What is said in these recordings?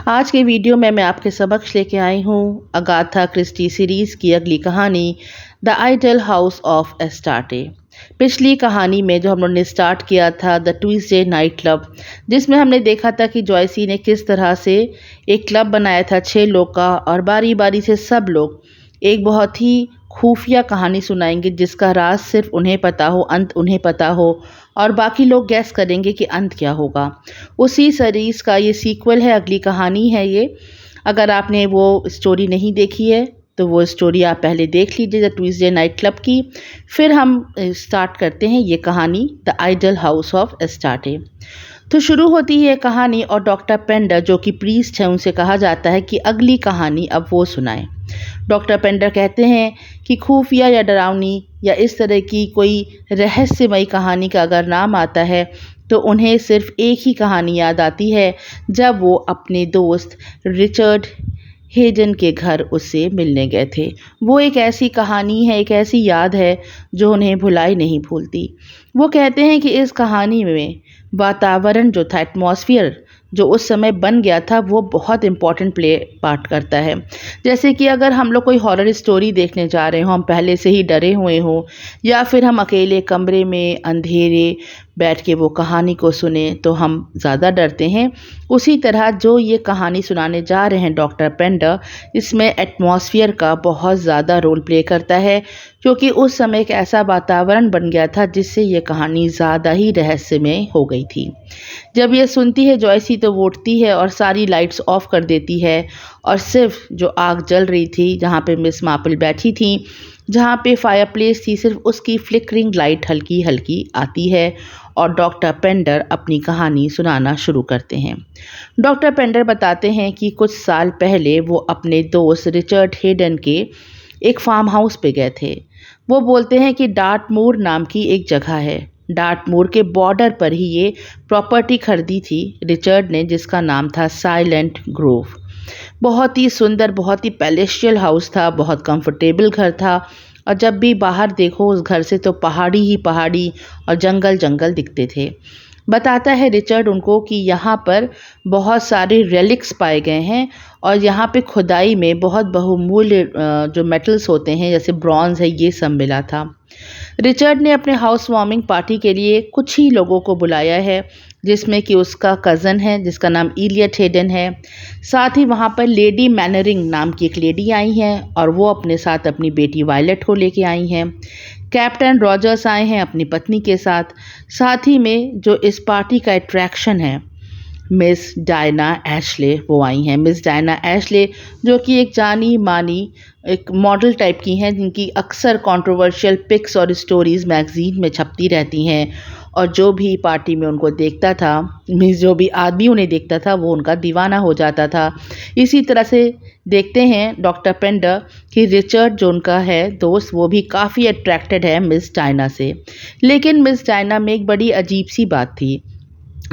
आज के वीडियो में मैं आपके समक्ष लेके आई हूँ अगाथा क्रिस्टी सीरीज़ की अगली कहानी द आइडल हाउस ऑफ एस्टार्टे। पिछली कहानी में जो हम लोगों ने स्टार्ट किया था द ट्यूसडे नाइट क्लब, जिसमें हमने देखा था कि जॉयसी ने किस तरह से एक क्लब बनाया था 6 लोग का, और बारी बारी से सब लोग एक बहुत ही खुफिया कहानी सुनाएंगे जिसका राज सिर्फ उन्हें पता हो, अंत उन्हें पता हो, और बाकी लोग गैस करेंगे कि अंत क्या होगा। उसी सीरीज़ का ये सीक्वल है, अगली कहानी है ये। अगर आपने वो स्टोरी नहीं देखी है तो वो स्टोरी आप पहले देख लीजिए द ट्यूसडे नाइट क्लब की, फिर हम स्टार्ट करते हैं ये कहानी द आइडल हाउस ऑफ एस्टार्टे। तो शुरू होती है कहानी और डॉक्टर पेंडर जो कि प्रीस्ट है, उनसे कहा जाता है कि अगली कहानी अब वो सुनाएं। डॉक्टर पेंडर कहते हैं कि खुफिया या डरावनी या इस तरह की कोई रहस्यमयी कहानी का अगर नाम आता है तो उन्हें सिर्फ एक ही कहानी याद आती है, जब वो अपने दोस्त रिचर्ड हेडन के घर उससे मिलने गए थे। वो एक ऐसी कहानी है, एक ऐसी याद है जो उन्हें भुलाई नहीं भूलती। वो कहते हैं कि इस कहानी में वातावरण जो था, एटमॉस्फेयर जो उस समय बन गया था, वो बहुत इम्पॉर्टेंट प्ले पार्ट करता है। जैसे कि अगर हम लोग कोई हॉरर स्टोरी देखने जा रहे हो, हम पहले से ही डरे हुए हों, या फिर हम अकेले कमरे में अंधेरे बैठ के वो कहानी को सुने तो हम ज़्यादा डरते हैं। उसी तरह जो ये कहानी सुनाने जा रहे हैं डॉक्टर पेंडर, इसमें एटमॉस्फेयर का बहुत ज़्यादा रोल प्ले करता है, क्योंकि उस समय एक ऐसा वातावरण बन गया था जिससे ये कहानी ज़्यादा ही रहस्यमय हो गई थी। जब ये सुनती है जॉयसी तो वो उठती है और सारी लाइट्स ऑफ कर देती है, और सिर्फ जो आग जल रही थी जहाँ पे मिस मार्पल बैठी थी, जहाँ पे फायरप्लेस थी, सिर्फ उसकी फ्लिकरिंग लाइट हल्की हल्की आती है और डॉक्टर पेंडर अपनी कहानी सुनाना शुरू करते हैं। डॉक्टर पेंडर बताते हैं कि कुछ साल पहले वो अपने दोस्त रिचर्ड हेडन के एक फार्म हाउस पे गए थे। वो बोलते हैं कि डार्टमूर नाम की एक जगह है, डार्टमूर के बॉर्डर पर ही ये प्रॉपर्टी खरीदी थी रिचर्ड ने, जिसका नाम था साइलेंट ग्रोव। बहुत ही सुंदर, बहुत ही पैलेशियल हाउस था, बहुत कंफर्टेबल घर था, और जब भी बाहर देखो उस घर से तो पहाड़ी ही पहाड़ी और जंगल जंगल दिखते थे। बताता है रिचर्ड उनको कि यहाँ पर बहुत सारे रेलिक्स पाए गए हैं, और यहाँ पे खुदाई में बहुत बहुमूल्य जो मेटल्स होते हैं जैसे ब्रॉन्ज है, ये सब मिला था। रिचर्ड ने अपने हाउस वार्मिंग पार्टी के लिए कुछ ही लोगों को बुलाया है, जिसमें कि उसका कज़न है जिसका नाम इलियट हेडन है। साथ ही वहाँ पर लेडी मैनरिंग नाम की एक लेडी आई हैं, और वो अपने साथ अपनी बेटी वायलेट को लेके आई हैं। कैप्टन रॉजर्स आए हैं अपनी पत्नी के साथ। साथ ही में जो इस पार्टी का अट्रैक्शन है, मिस डायना एशले वो आई हैं। मिस डायना एशले जो कि एक जानी मानी एक मॉडल टाइप की हैं, जिनकी अक्सर कंट्रोवर्शियल पिक्स और स्टोरीज़ मैगज़ीन में छपती रहती हैं, और जो भी पार्टी में उनको देखता था, मीन्स जो भी आदमी उन्हें देखता था वो उनका दीवाना हो जाता था। इसी तरह से देखते हैं डॉक्टर पेंडर कि रिचर्ड जो उनका है दोस्त, वो भी काफ़ी अट्रैक्टेड है मिस डायना से। लेकिन मिस डायना में एक बड़ी अजीब सी बात थी।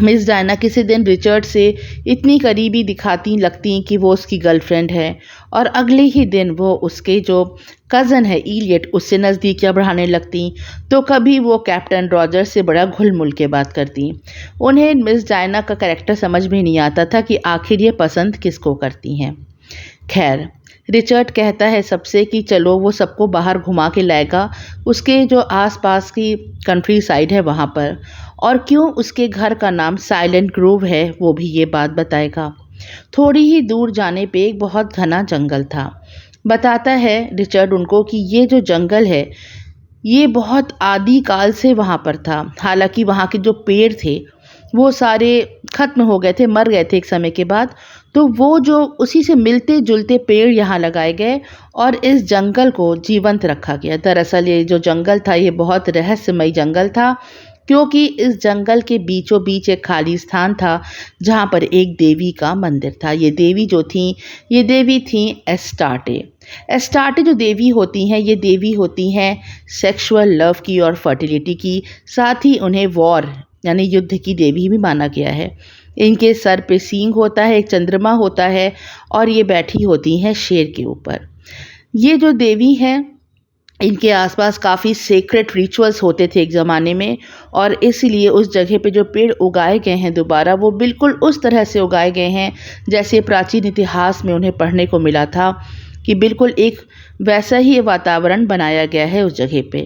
मिस डायना किसी दिन रिचर्ड से इतनी करीबी दिखाती लगती कि वो उसकी गर्लफ्रेंड है, और अगले ही दिन वो उसके जो कज़न है इलियट उससे नज़दीकियाँ बढ़ाने लगती। तो कभी वो कैप्टन रॉजर से बड़ा घुल मुल के बात करती। उन्हें मिस डायना का कैरेक्टर समझ में नहीं आता था कि आखिर ये पसंद किसको करती हैं। खैर, रिचर्ड कहता है सबसे कि चलो वो सबको बाहर घुमा के लाएगा, उसके जो आसपास की कंट्री साइड है वहाँ पर, और क्यों उसके घर का नाम साइलेंट ग्रोव है वो भी ये बात बताएगा। थोड़ी ही दूर जाने पे एक बहुत घना जंगल था। बताता है रिचर्ड उनको कि ये जो जंगल है ये बहुत आदि काल से वहाँ पर था। हालांकि वहाँ के जो पेड़ थे वो सारे ख़त्म हो गए थे, मर गए थे एक समय के बाद। तो वो जो उसी से मिलते जुलते पेड़ यहाँ लगाए गए और इस जंगल को जीवंत रखा गया। दरअसल ये जो जंगल था ये बहुत रहस्यमय जंगल था, क्योंकि इस जंगल के बीचों बीच एक खाली स्थान था जहाँ पर एक देवी का मंदिर था। ये देवी जो थी, ये देवी थी एस्टार्टे। एस्टार्टे जो देवी होती हैं, ये देवी होती हैं सेक्सुअल लव की और फर्टिलिटी की। साथ ही उन्हें वॉर यानी युद्ध की देवी भी माना गया है। इनके सर पे सींग होता है, एक चंद्रमा होता है, और ये बैठी होती हैं शेर के ऊपर। ये जो देवी हैं इनके आसपास काफ़ी सेक्रेट रिचुअल्स होते थे एक ज़माने में, और इसीलिए उस जगह पे जो पेड़ उगाए गए हैं दोबारा, वो बिल्कुल उस तरह से उगाए गए हैं जैसे प्राचीन इतिहास में उन्हें पढ़ने को मिला था, कि बिल्कुल एक वैसा ही वातावरण बनाया गया है उस जगह पे।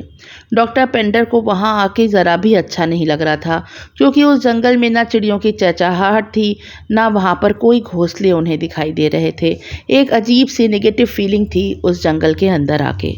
डॉक्टर पेंडर को वहाँ आके ज़रा भी अच्छा नहीं लग रहा था, क्योंकि उस जंगल में ना चिड़ियों की चहचहाहट थी, ना वहाँ पर कोई घोंसले उन्हें दिखाई दे रहे थे। एक अजीब सी नेगेटिव फीलिंग थी उस जंगल के अंदर आके।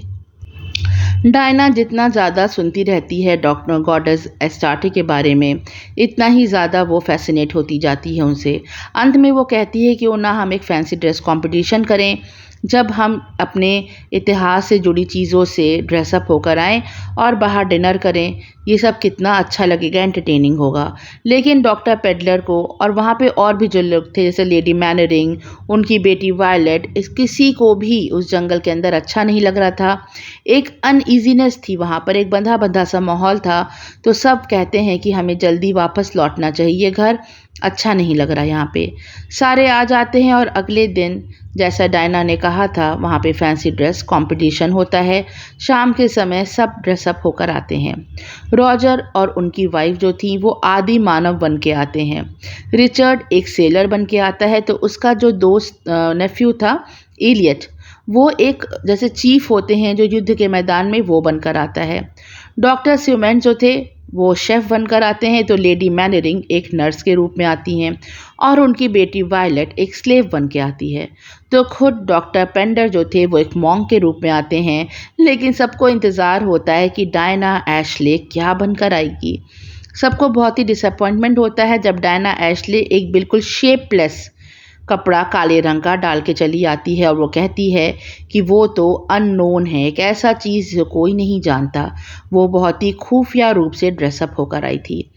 डायना जितना ज़्यादा सुनती रहती है डॉक्टर गॉडेस एस्टार्टे के बारे में, इतना ही ज़्यादा वो फैसिनेट होती जाती है उनसे। अंत में वो कहती है कि वो ना हम एक फैंसी ड्रेस कंपटीशन करें, जब हम अपने इतिहास से जुड़ी चीज़ों से ड्रेसअप होकर आएँ और बाहर डिनर करें। ये सब कितना अच्छा लगेगा, एंटरटेनिंग होगा। लेकिन डॉक्टर पेडलर को और वहाँ पे और भी जो लोग थे, जैसे लेडी मैनरिंग, उनकी बेटी वायलेट, इस किसी को भी उस जंगल के अंदर अच्छा नहीं लग रहा था। एक अनईजीनेस थी वहाँ पर, एक बंधा बंधा सा माहौल था। तो सब कहते हैं कि हमें जल्दी वापस लौटना चाहिए घर, अच्छा नहीं लग रहा यहाँ पे। सारे आ जाते हैं और अगले दिन जैसा डायना ने कहा था, वहाँ पे फैंसी ड्रेस कंपटीशन होता है। शाम के समय सब ड्रेसअप होकर आते हैं। रॉजर और उनकी वाइफ जो थी वो आदि मानव बन के आते हैं। रिचर्ड एक सेलर बन के आता है, तो उसका जो दोस्त नेफ्यू था एलियट, वो एक जैसे चीफ होते हैं जो युद्ध के मैदान में, वो बनकर आता है। डॉक्टर स्यूमेंट जो थे वो शेफ़ बनकर आते हैं, तो लेडी मैनरिंग एक नर्स के रूप में आती हैं, और उनकी बेटी वायलेट एक स्लेव बन के आती है। तो खुद डॉक्टर पेंडर जो थे वो एक मॉन्क के रूप में आते हैं। लेकिन सबको इंतज़ार होता है कि डायना एशले क्या बनकर आएगी। सबको बहुत ही डिसअपॉइंटमेंट होता है जब डायना एशले एक बिल्कुल शेपलेस कपड़ा काले रंग का डाल के चली आती है, और वो कहती है कि वो तो अननोन है, एक ऐसा चीज़ जो कोई नहीं जानता। वो बहुत ही खुफिया रूप से ड्रेसअप होकर आई थी।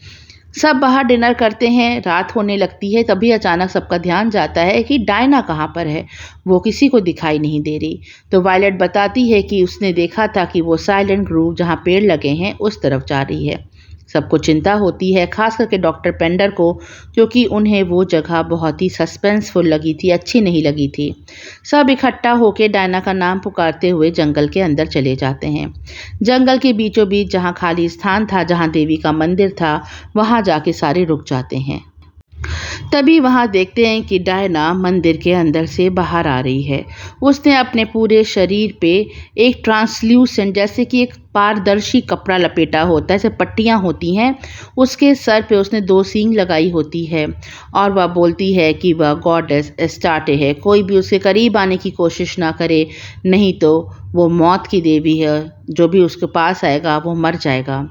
सब बाहर डिनर करते हैं, रात होने लगती है, तभी अचानक सबका ध्यान जाता है कि डायना कहाँ पर है। वो किसी को दिखाई नहीं दे रही। तो वायलेट बताती है कि उसने देखा था कि वो साइलेंट ग्रूव जहाँ पेड़ लगे हैं उस तरफ जा रही है। सबको चिंता होती है, खास करके डॉक्टर पेंडर को, क्योंकि उन्हें वो जगह बहुत ही सस्पेंसफुल लगी थी, अच्छी नहीं लगी थी। सब इकट्ठा होकर डायना का नाम पुकारते हुए जंगल के अंदर चले जाते हैं। जंगल के बीचों बीच जहाँ खाली स्थान था, जहाँ देवी का मंदिर था, वहाँ जाके सारे रुक जाते हैं। तभी वहाँ देखते हैं कि डायना मंदिर के अंदर से बाहर आ रही है। उसने अपने पूरे शरीर पे एक ट्रांसल्यूसेंट, जैसे कि एक पारदर्शी कपड़ा लपेटा होता है, जैसे पट्टियाँ होती हैं, उसके सर पे उसने 2 सींग लगाई होती है, और वह बोलती है कि वह गॉडेस एस्टार्टे है, कोई भी उसके करीब आने की कोशिश ना करे, नहीं तो वो मौत की देवी है, जो भी उसके पास आएगा वो मर जाएगा।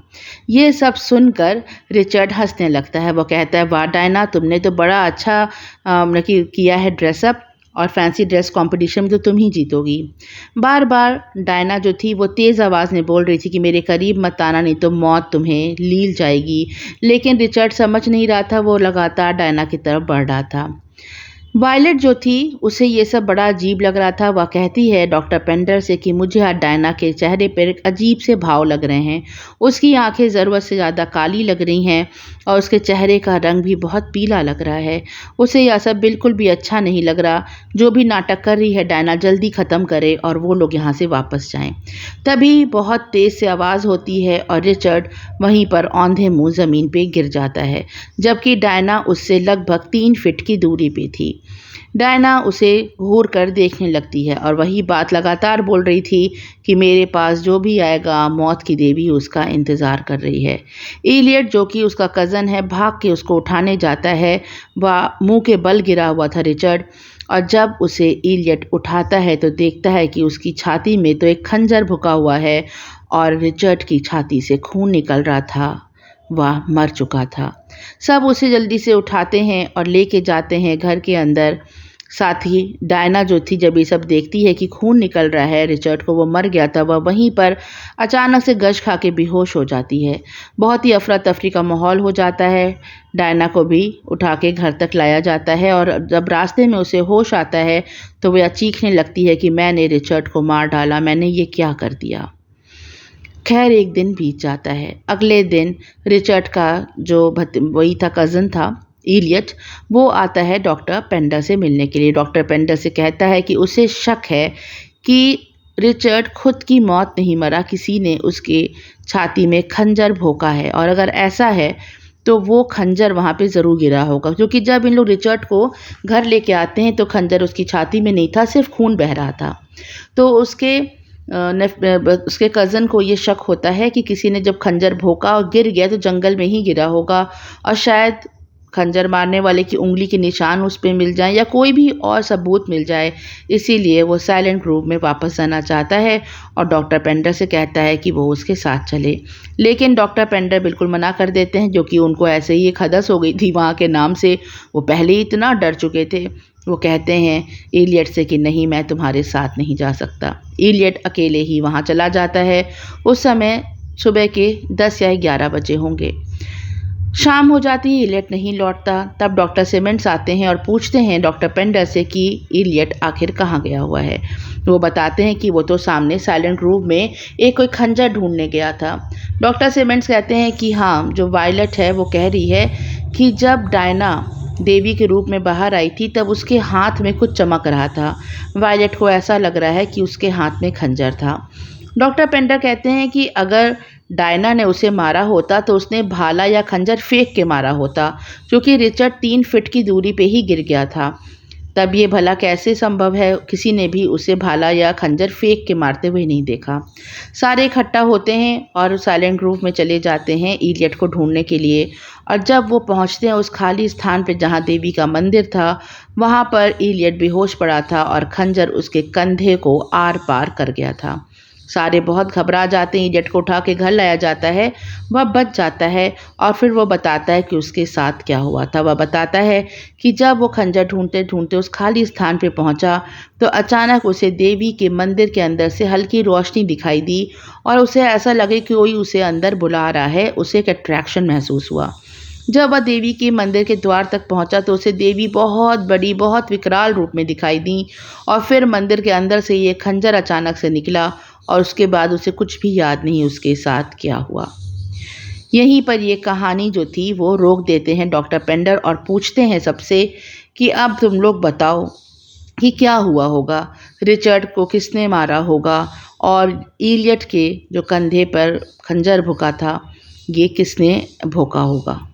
ये सब सुनकर रिचर्ड हंसने लगता है। वो कहता है, वाह डायना, तुमने तो बड़ा अच्छा किया है ड्रेसअप, और फैंसी ड्रेस कंपटीशन में तो तुम ही जीतोगी। बार बार डायना जो थी वो तेज़ आवाज़ में बोल रही थी कि मेरे करीब मत आना, नहीं तो मौत तुम्हें लील जाएगी। लेकिन रिचर्ड समझ नहीं रहा था, वो लगातार डायना की तरफ बढ़ रहा था। वायलेट जो थी उसे ये सब बड़ा अजीब लग रहा था। वह कहती है डॉक्टर पेंडर से कि मुझे आज डायना के चेहरे पर एक अजीब से भाव लग रहे हैं। उसकी आंखें ज़रूरत से ज़्यादा काली लग रही हैं, और उसके चेहरे का रंग भी बहुत पीला लग रहा है। उसे यह सब बिल्कुल भी अच्छा नहीं लग रहा। जो भी नाटक कर रही है डायना, जल्दी ख़त्म करे और वो लोग यहाँ से वापस जाएं। तभी बहुत तेज़ से आवाज़ होती है, और रिचर्ड वहीं पर औंधे मुँह ज़मीन पर गिर जाता है, जबकि डायना उससे लगभग 3 फीट की दूरी पर थी। डायना उसे घूर कर देखने लगती है, और वही बात लगातार बोल रही थी कि मेरे पास जो भी आएगा, मौत की देवी उसका इंतज़ार कर रही है। एलियट जो कि उसका कज़न है, भाग के उसको उठाने जाता है। वह मुंह के बल गिरा हुआ था रिचर्ड, और जब उसे एलियट उठाता है तो देखता है कि उसकी छाती में तो एक खंजर भुका हुआ है, और रिचर्ड की छाती से खून निकल रहा था। वह मर चुका था। सब उसे जल्दी से उठाते हैं और लेके जाते हैं घर के अंदर। साथ ही डायना जो थी, जब ये सब देखती है कि खून निकल रहा है रिचर्ड को, वो मर गया था, वह वहीं पर अचानक से गश खा के बेहोश हो जाती है। बहुत ही अफरा तफरी का माहौल हो जाता है। डायना को भी उठा के घर तक लाया जाता है, और जब रास्ते में उसे होश आता है तो वह चीखने लगती है कि मैंने रिचर्ड को मार डाला, मैंने ये क्या कर दिया। खैर, एक दिन बीत जाता है। अगले दिन रिचर्ड का जो वही था कज़न था एलियट, वो आता है डॉक्टर पेंडर से मिलने के लिए। डॉक्टर पेंडर से कहता है कि उसे शक है कि रिचर्ड खुद की मौत नहीं मरा, किसी ने उसके छाती में खंजर भोंका है, और अगर ऐसा है तो वो खंजर वहाँ पे ज़रूर गिरा होगा, क्योंकि जब इन लोग रिचर्ड को घर लेके आते हैं तो खंजर उसकी छाती में नहीं था, सिर्फ खून बह रहा था। तो उसके कज़न को ये शक होता है कि किसी ने जब खंजर भोंका और गिर गया तो जंगल में ही गिरा होगा, और शायद खंजर मारने वाले की उंगली के निशान उस पे मिल जाएं या कोई भी और सबूत मिल जाए। इसीलिए वो साइलेंट ग्रुप में वापस जाना चाहता है और डॉक्टर पेंडर से कहता है कि वो उसके साथ चले, लेकिन डॉक्टर पेंडर बिल्कुल मना कर देते हैं, जो कि उनको ऐसे ही एक हदस हो गई थी वहाँ के नाम से। वो पहले ही इतना डर चुके थे। वो कहते हैं इलियट से कि नहीं, मैं तुम्हारे साथ नहीं जा सकता। इलियट अकेले ही वहाँ चला जाता है। उस समय सुबह के 10 या 11 बजे होंगे। शाम हो जाती है, इलियट नहीं लौटता। तब डॉक्टर सिमेंट्स आते हैं और पूछते हैं डॉक्टर पेंडर से कि इलियट आखिर कहाँ गया हुआ है। वो बताते हैं कि वो तो सामने साइलेंट ग्रुव में एक कोई खंजर ढूंढने गया था। डॉक्टर सिमेंट्स कहते हैं कि हाँ, जो वायलट है वो कह रही है कि जब डायना देवी के रूप में बाहर आई थी तब उसके हाथ में कुछ चमक रहा था। वायलट को ऐसा लग रहा है कि उसके हाथ में खंजर था। डॉक्टर पेंडर कहते हैं कि अगर डायना ने उसे मारा होता तो उसने भाला या खंजर फेंक के मारा होता, क्योंकि रिचर्ड 3 फीट की दूरी पे ही गिर गया था। तब ये भला कैसे संभव है, किसी ने भी उसे भाला या खंजर फेंक के मारते हुए नहीं देखा। सारे इकट्ठा होते हैं और साइलेंट ग्रुव में चले जाते हैं इलियट को ढूंढने के लिए। और जब वो पहुंचते हैं उस खाली स्थान पर जहां देवी का मंदिर था, वहां पर इलियट बेहोश पड़ा था और खंजर उसके कंधे को आर पार कर गया था। सारे बहुत घबरा जाते हैं। इलियट को उठा के घर लाया जाता है। वह बच जाता है और फिर वो बताता है कि उसके साथ क्या हुआ था। वह बताता है कि जब वो खंजर ढूंढते ढूंढते उस खाली स्थान पे पहुंचा तो अचानक उसे देवी के मंदिर के अंदर से हल्की रोशनी दिखाई दी और उसे ऐसा लगे कि कोई उसे अंदर बुला रहा है। उसे एक अट्रैक्शन महसूस हुआ। जब वह देवी के मंदिर के द्वार तक पहुंचा तो उसे देवी बहुत बड़ी, बहुत विकराल रूप में दिखाई दी, और फिर मंदिर के अंदर से ये खंजर अचानक से निकला और उसके बाद उसे कुछ भी याद नहीं उसके साथ क्या हुआ। यहीं पर ये कहानी जो थी वो रोक देते हैं डॉक्टर पेंडर और पूछते हैं सबसे कि अब तुम लोग बताओ कि क्या हुआ होगा, रिचर्ड को किसने मारा होगा और इलियट के जो कंधे पर खंजर भोंका था ये किसने भोंका होगा।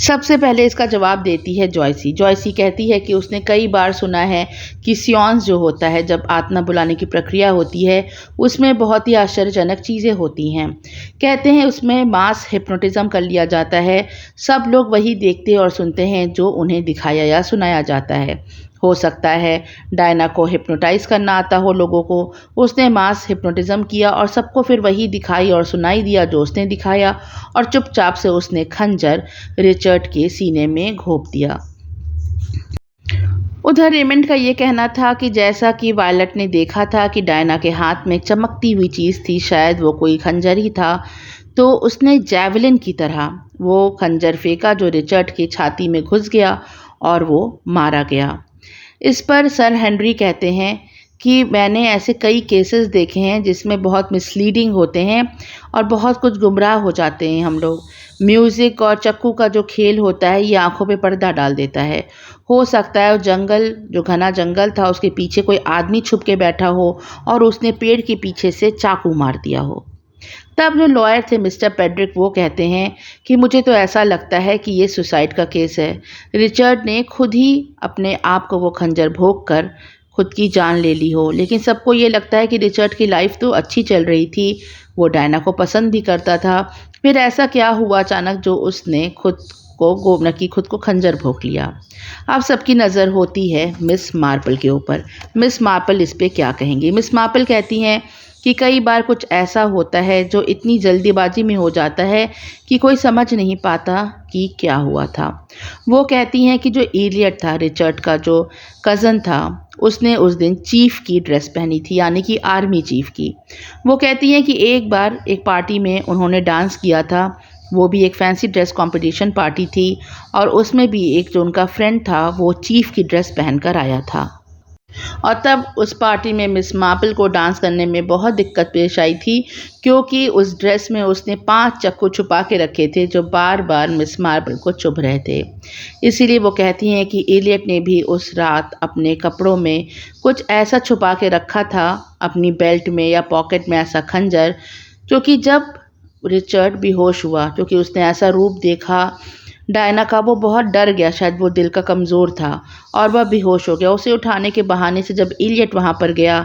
सबसे पहले इसका जवाब देती है जॉयसी। जॉयसी कहती है कि उसने कई बार सुना है कि सियोंस जो होता है, जब आत्मा बुलाने की प्रक्रिया होती है, उसमें बहुत ही आश्चर्यजनक चीज़ें होती हैं। कहते हैं उसमें मास हिप्नोटिज्म कर लिया जाता है। सब लोग वही देखते और सुनते हैं जो उन्हें दिखाया या सुनाया जाता है। हो सकता है डायना को हिप्नोटाइज करना आता हो लोगों को। उसने मास हिप्नोटिज्म किया और सबको फिर वही दिखाई और सुनाई दिया जो उसने दिखाया, और चुपचाप से उसने खंजर रिचर्ड के सीने में घोंप दिया। उधर रेमंड का ये कहना था कि जैसा कि वायलट ने देखा था कि डायना के हाथ में चमकती हुई चीज़ थी, शायद वो कोई खंजर ही था, तो उसने जैवलिन की तरह वो खंजर फेंका जो रिचर्ड की छाती में घुस गया और वो मारा गया। इस पर सर हेनरी कहते हैं कि मैंने ऐसे कई केसेस देखे हैं जिसमें बहुत मिसलीडिंग होते हैं और बहुत कुछ गुमराह हो जाते हैं हम लोग। म्यूज़िक और चक्कू का जो खेल होता है ये आंखों पे पर्दा डाल देता है। हो सकता है जंगल, जो घना जंगल था, उसके पीछे कोई आदमी छुप के बैठा हो और उसने पेड़ के पीछे से चाकू मार दिया हो। तब जो लॉयर थे मिस्टर पेड्रिक, वो कहते हैं कि मुझे तो ऐसा लगता है कि ये सुसाइड का केस है। रिचर्ड ने खुद ही अपने आप को वो खंजर भोंक कर खुद की जान ले ली हो। लेकिन सबको ये लगता है कि रिचर्ड की लाइफ तो अच्छी चल रही थी, वो डायना को पसंद भी करता था। फिर ऐसा क्या हुआ अचानक जो उसने खुद को खंजर भोंक लिया। अब सबकी नज़र होती है मिस मार्पल के ऊपर। मिस मार्पल इस पे क्या कहेंगी। मिस मार्पल कहती हैं कि कई बार कुछ ऐसा होता है जो इतनी जल्दीबाजी में हो जाता है कि कोई समझ नहीं पाता कि क्या हुआ था। वो कहती हैं कि जो इलियट था, रिचर्ड का जो कज़न था, उसने उस दिन चीफ की ड्रेस पहनी थी, यानी कि आर्मी चीफ की। वो कहती हैं कि एक बार एक पार्टी में उन्होंने डांस किया था, वो भी एक फैंसी ड्रेस कंपटीशन पार्टी थी, और उसमें भी एक जो उनका फ्रेंड था वो चीफ की ड्रेस पहनकर आया था। और तब उस पार्टी में मिस मार्पल को डांस करने में बहुत दिक्कत पेश आई थी, क्योंकि उस ड्रेस में उसने 5 चाकू छुपा के रखे थे जो बार बार मिस मार्पल को चुभ रहे थे। इसीलिए वो कहती हैं कि एलियट ने भी उस रात अपने कपड़ों में कुछ ऐसा छुपा के रखा था, अपनी बेल्ट में या पॉकेट में ऐसा खंजर, क्योंकि जब रिचर्ड बेहोश हुआ, क्योंकि उसने ऐसा रूप देखा डायना का, वो बहुत डर गया, शायद वो दिल का कमज़ोर था और वह बेहोश हो गया। उसे उठाने के बहाने से जब एलियट वहाँ पर गया,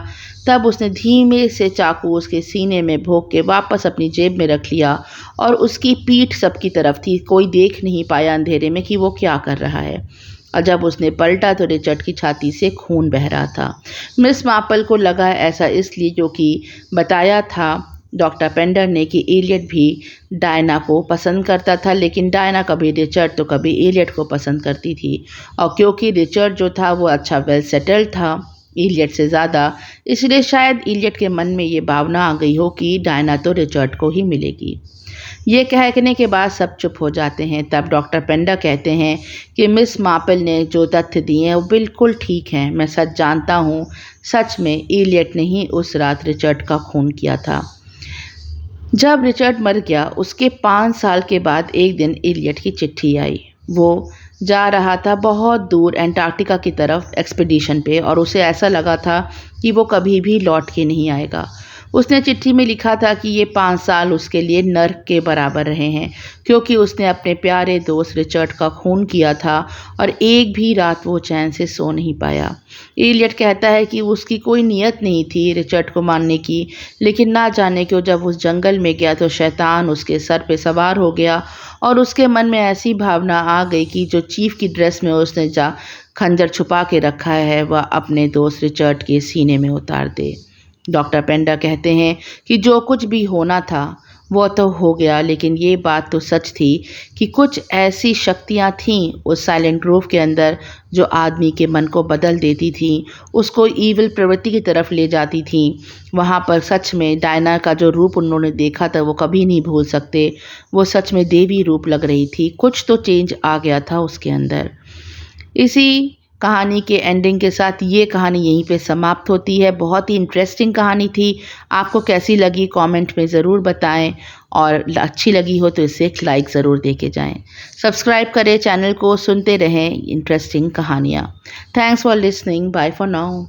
तब उसने धीमे से चाकू उसके सीने में भोंक के वापस अपनी जेब में रख लिया और उसकी पीठ सबकी तरफ थी, कोई देख नहीं पाया अंधेरे में कि वो क्या कर रहा है। और जब उसने पलटा तो रिचर्ड की छाती से खून बह रहा था। मिस मार्पल को लगा ऐसा इसलिए क्योंकि बताया था डॉक्टर पेंडर ने कि एलियट भी डायना को पसंद करता था, लेकिन डायना कभी रिचर्ड तो कभी एलियट को पसंद करती थी। और क्योंकि रिचर्ड जो था वो अच्छा वेल सेटल्ड था एलियट से ज़्यादा, इसलिए शायद एलियट के मन में ये भावना आ गई हो कि डायना तो रिचर्ड को ही मिलेगी। ये कहने के बाद सब चुप हो जाते हैं। तब डॉक्टर पेंडर कहते हैं कि मिस मार्पल ने जो तथ्य दिए हैं वो बिल्कुल ठीक हैं। मैं सच जानता हूँ, सच में एलियट ने ही उस रात रिचर्ड का खून किया था। जब रिचर्ड मर गया उसके 5 साल के बाद एक दिन एलियट की चिट्ठी आई। वो जा रहा था बहुत दूर एंटार्क्टिका की तरफ एक्सपीडिशन पे, और उसे ऐसा लगा था कि वो कभी भी लौट के नहीं आएगा। उसने चिट्ठी में लिखा था कि ये 5 साल उसके लिए नर्क के बराबर रहे हैं, क्योंकि उसने अपने प्यारे दोस्त रिचर्ड का खून किया था और एक भी रात वो चैन से सो नहीं पाया। एलियट कहता है कि उसकी कोई नीयत नहीं थी रिचर्ड को मारने की, लेकिन ना जाने क्यों जब उस जंगल में गया तो शैतान उसके सर पे सवार हो गया और उसके मन में ऐसी भावना आ गई कि जो चीफ की ड्रेस में उसने जा खंजर छुपा के रखा है वह अपने दोस्त रिचर्ड के सीने में उतार दे। डॉक्टर पेंडर कहते हैं कि जो कुछ भी होना था वो तो हो गया, लेकिन ये बात तो सच थी कि कुछ ऐसी शक्तियाँ थीं उस साइलेंट ग्रोव के अंदर जो आदमी के मन को बदल देती थीं, उसको ईविल प्रवृत्ति की तरफ ले जाती थीं। वहाँ पर सच में डायना का जो रूप उन्होंने देखा था वो कभी नहीं भूल सकते। वो सच में देवी रूप लग रही थी, कुछ तो चेंज आ गया था उसके अंदर। इसी कहानी के एंडिंग के साथ ये कहानी यहीं पे समाप्त होती है। बहुत ही इंटरेस्टिंग कहानी थी। आपको कैसी लगी कमेंट में ज़रूर बताएं, और अच्छी लगी हो तो इसे एक लाइक ज़रूर दे के जाएं। सब्सक्राइब करें चैनल को, सुनते रहें इंटरेस्टिंग कहानियाँ। Thanks for listening, bye for now.